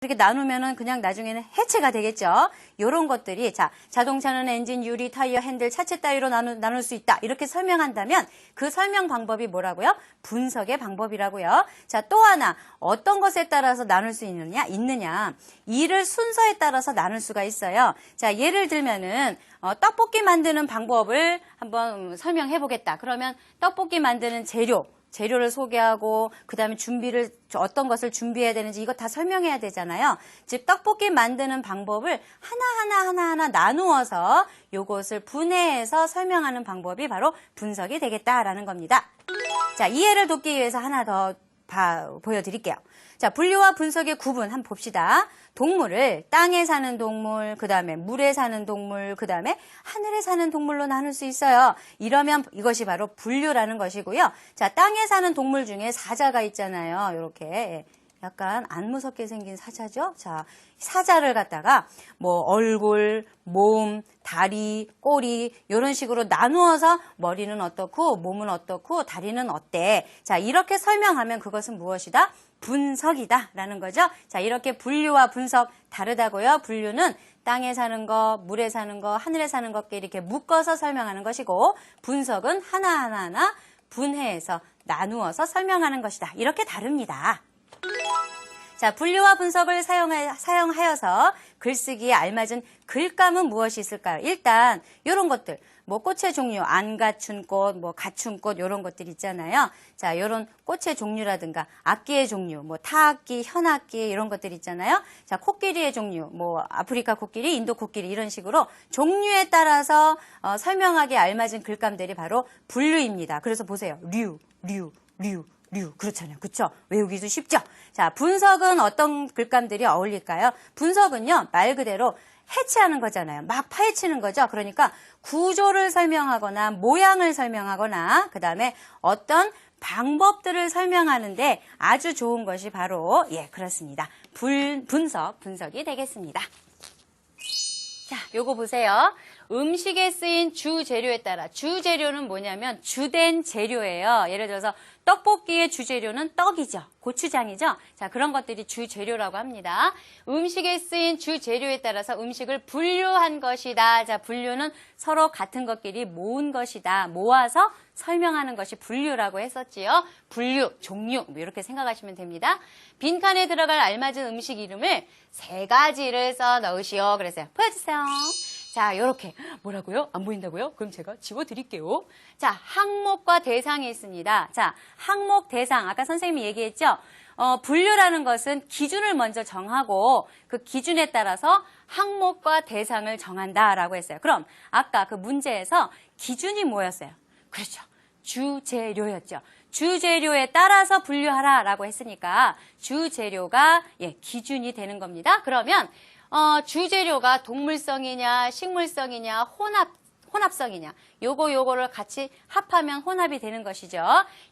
이렇게 나누면은 그냥 나중에는 해체가 되겠죠. 요런 것들이, 자, 자동차는 엔진, 유리, 타이어, 핸들, 차체 따위로 나눌 수 있다. 이렇게 설명한다면 그 설명 방법이 뭐라고요? 분석의 방법이라고요. 자, 또 하나, 어떤 것에 따라서 나눌 수 있느냐? 일을 순서에 따라서 나눌 수가 있어요. 자, 예를 들면은, 떡볶이 만드는 방법을 한번 설명해 보겠다. 그러면 떡볶이 만드는 재료를 소개하고 그다음에 어떤 것을 준비해야 되는지 이거 다 설명해야 되잖아요. 즉 떡볶이 만드는 방법을 하나하나 나누어서 요것을 분해해서 설명하는 방법이 바로 분석이 되겠다라는 겁니다. 자, 이해를 돕기 위해서 하나 더 보여드릴게요. 자, 분류와 분석의 구분 한번 봅시다. 동물을 땅에 사는 동물, 그 다음에 물에 사는 동물, 그 다음에 하늘에 사는 동물로 나눌 수 있어요. 이러면 이것이 바로 분류라는 것이고요. 자, 땅에 사는 동물 중에 사자가 있잖아요. 이렇게 약간 안 무섭게 생긴 사자죠. 자, 사자를 갖다가 뭐 얼굴, 몸, 다리, 꼬리 이런 식으로 나누어서 머리는 어떻고 몸은 어떻고 다리는 어때. 자, 이렇게 설명하면 그것은 무엇이다? 분석이다 라는 거죠. 자, 이렇게 분류와 분석 다르다고요. 분류는 땅에 사는 거, 물에 사는 거, 하늘에 사는 것께 이렇게 묶어서 설명하는 것이고, 분석은 하나하나 분해해서 나누어서 설명하는 것이다. 이렇게 다릅니다. 자, 분류와 분석을 사용하여서 글쓰기에 알맞은 글감은 무엇이 있을까요? 일단 이런 것들, 뭐 꽃의 종류, 안 갖춘 꽃, 뭐 갖춘 꽃 이런 것들 있잖아요. 자, 이런 꽃의 종류라든가 악기의 종류, 뭐 타악기, 현악기 이런 것들 있잖아요. 자, 코끼리의 종류, 뭐 아프리카 코끼리, 인도 코끼리 이런 식으로 종류에 따라서 설명하기에 알맞은 글감들이 바로 분류입니다. 그래서 보세요. 류. 그렇잖아요. 그쵸? 외우기도 쉽죠? 자, 분석은 어떤 글감들이 어울릴까요? 분석은요, 말 그대로 해체하는 거잖아요. 막 파헤치는 거죠. 그러니까 구조를 설명하거나 모양을 설명하거나 그 다음에 어떤 방법들을 설명하는데 아주 좋은 것이 바로 그렇습니다. 분석이 되겠습니다. 자, 요거 보세요. 음식에 쓰인 주재료에 따라, 주재료는 뭐냐면 주된 재료예요. 예를 들어서 떡볶이의 주재료는 떡이죠. 고추장이죠. 자, 그런 것들이 주재료라고 합니다. 음식에 쓰인 주재료에 따라서 음식을 분류한 것이다. 자, 분류는 서로 같은 것끼리 모은 것이다. 모아서 설명하는 것이 분류라고 했었지요. 분류, 종류 뭐 이렇게 생각하시면 됩니다. 빈칸에 들어갈 알맞은 음식 이름을 3가지를 써 넣으시오. 그랬어요. 보여주세요. 자, 요렇게. 뭐라고요? 안 보인다고요? 그럼 제가 지워드릴게요. 자, 항목과 대상이 있습니다. 자, 항목, 대상. 아까 선생님이 얘기했죠? 분류라는 것은 기준을 먼저 정하고 그 기준에 따라서 항목과 대상을 정한다라고 했어요. 그럼 아까 그 문제에서 기준이 뭐였어요? 그렇죠. 주재료였죠. 주재료에 따라서 분류하라라고 했으니까 주재료가 기준이 되는 겁니다. 그러면 주재료가 동물성이냐, 식물성이냐, 혼합성이냐. 요거를 같이 합하면 혼합이 되는 것이죠.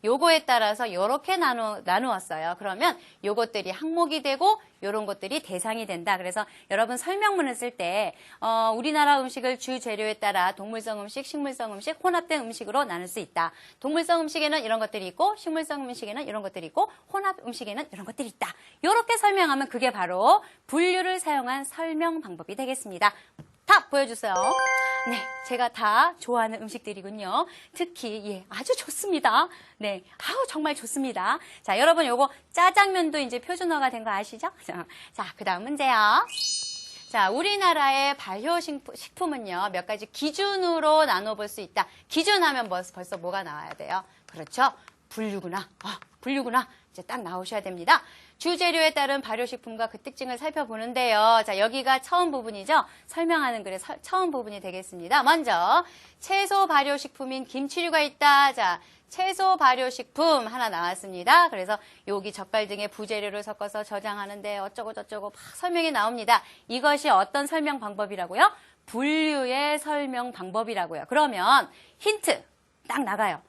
요거에 따라서 요렇게 나누었어요. 그러면 요것들이 항목이 되고 요런 것들이 대상이 된다. 그래서 여러분 설명문을 쓸 때 우리나라 음식을 주재료에 따라 동물성 음식, 식물성 음식, 혼합된 음식으로 나눌 수 있다. 동물성 음식에는 이런 것들이 있고 식물성 음식에는 이런 것들이 있고 혼합 음식에는 이런 것들이 있다. 요렇게 설명하면 그게 바로 분류를 사용한 설명 방법이 되겠습니다. 다 보여주세요. 네, 제가 다 좋아하는 음식들이군요. 특히 아주 좋습니다. 네, 정말 좋습니다. 자, 여러분 요거 짜장면도 이제 표준어가 된 거 아시죠? 자, 그다음 문제요. 자, 우리나라의 발효식품은요, 몇 가지 기준으로 나눠볼 수 있다. 기준하면 벌써 뭐가 나와야 돼요? 그렇죠. 분류구나. 분류구나. 이제 딱 나오셔야 됩니다. 주재료에 따른 발효식품과 그 특징을 살펴보는데요. 자, 여기가 처음 부분이죠. 설명하는 글의 처음 부분이 되겠습니다. 먼저 채소 발효식품인 김치류가 있다. 자, 채소 발효식품 하나 나왔습니다. 그래서 여기 젓갈 등의 부재료를 섞어서 저장하는데 어쩌고 저쩌고 막 설명이 나옵니다. 이것이 어떤 설명 방법이라고요? 분류의 설명 방법이라고요. 그러면 힌트 딱 나가요.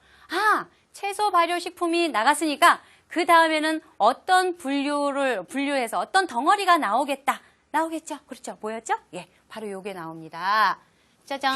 채소 발효식품이 나갔으니까 그 다음에는 어떤 분류해서 어떤 덩어리가 나오겠죠? 그렇죠? 뭐였죠? 바로 요게 나옵니다. 짜잔.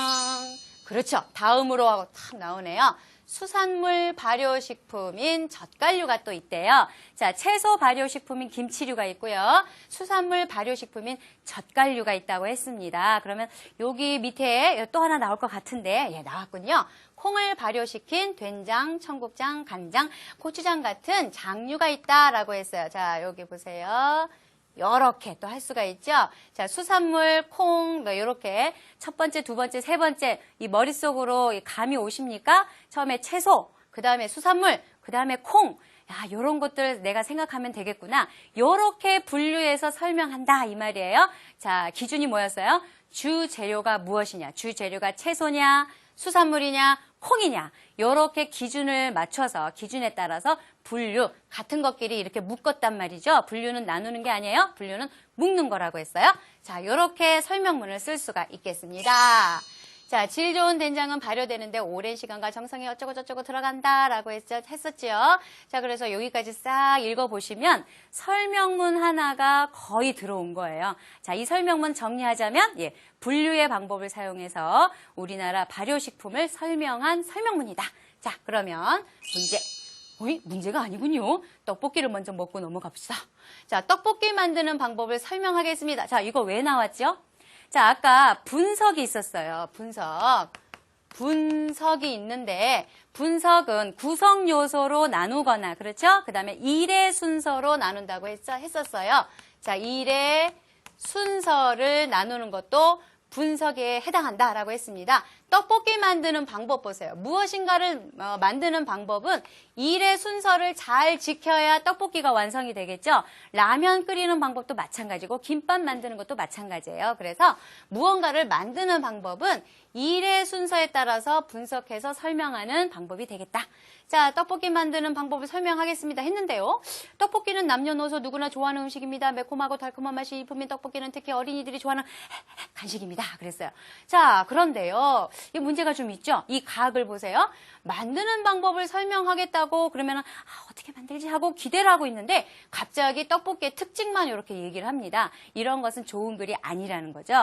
그렇죠. 다음으로 하고 탁 나오네요. 수산물 발효식품인 젓갈류가 또 있대요. 자, 채소 발효식품인 김치류가 있고요. 수산물 발효식품인 젓갈류가 있다고 했습니다. 그러면 여기 밑에 또 하나 나올 것 같은데, 예, 나왔군요. 콩을 발효시킨 된장, 청국장, 간장, 고추장 같은 장류가 있다라고 했어요. 자, 여기 보세요. 이렇게 또 할 수가 있죠. 자, 수산물, 콩, 이렇게 첫 번째, 두 번째, 세 번째 이 머릿속으로 감이 오십니까? 처음에 채소, 그 다음에 수산물, 그 다음에 콩. 야, 요런 것들 내가 생각하면 되겠구나. 요렇게 분류해서 설명한다 이 말이에요. 자, 기준이 뭐였어요? 주 재료가 무엇이냐? 주 재료가 채소냐? 수산물이냐? 콩이냐? 요렇게 기준을 맞춰서 기준에 따라서 분류, 같은 것끼리 이렇게 묶었단 말이죠. 분류는 나누는 게 아니에요. 분류는 묶는 거라고 했어요. 자, 요렇게 설명문을 쓸 수가 있겠습니다. 자, 질 좋은 된장은 발효되는데 오랜 시간과 정성이 어쩌고저쩌고 들어간다라고 했었지요. 자, 그래서 여기까지 싹 읽어보시면 설명문 하나가 거의 들어온 거예요. 자, 이 설명문 정리하자면, 예, 분류의 방법을 사용해서 우리나라 발효식품을 설명한 설명문이다. 자, 그러면 문제. 문제가 아니군요. 떡볶이를 먼저 먹고 넘어갑시다. 자, 떡볶이 만드는 방법을 설명하겠습니다. 자, 이거 왜 나왔죠? 자, 아까 분석이 있었어요. 분석이 있는데, 분석은 구성 요소로 나누거나, 그렇죠? 그 다음에 일의 순서로 나눈다고 했었어요. 자, 일의 순서를 나누는 것도 분석에 해당한다라고 했습니다. 떡볶이 만드는 방법 보세요. 무엇인가를 만드는 방법은 일의 순서를 잘 지켜야 떡볶이가 완성이 되겠죠. 라면 끓이는 방법도 마찬가지고 김밥 만드는 것도 마찬가지예요. 그래서 무언가를 만드는 방법은 일의 순서에 따라서 분석해서 설명하는 방법이 되겠다. 자, 떡볶이 만드는 방법을 설명하겠습니다 했는데요. 떡볶이는 남녀노소 누구나 좋아하는 음식입니다. 매콤하고 달콤한 맛이 일품인 떡볶이는 특히 어린이들이 좋아하는 간식입니다. 그랬어요. 자, 그런데요. 이 문제가 좀 있죠. 이 가학을 보세요. 만드는 방법을 설명하겠다고 그러면 어떻게 만들지 하고 기대를 하고 있는데 갑자기 떡볶이의 특징만 이렇게 얘기를 합니다. 이런 것은 좋은 글이 아니라는 거죠.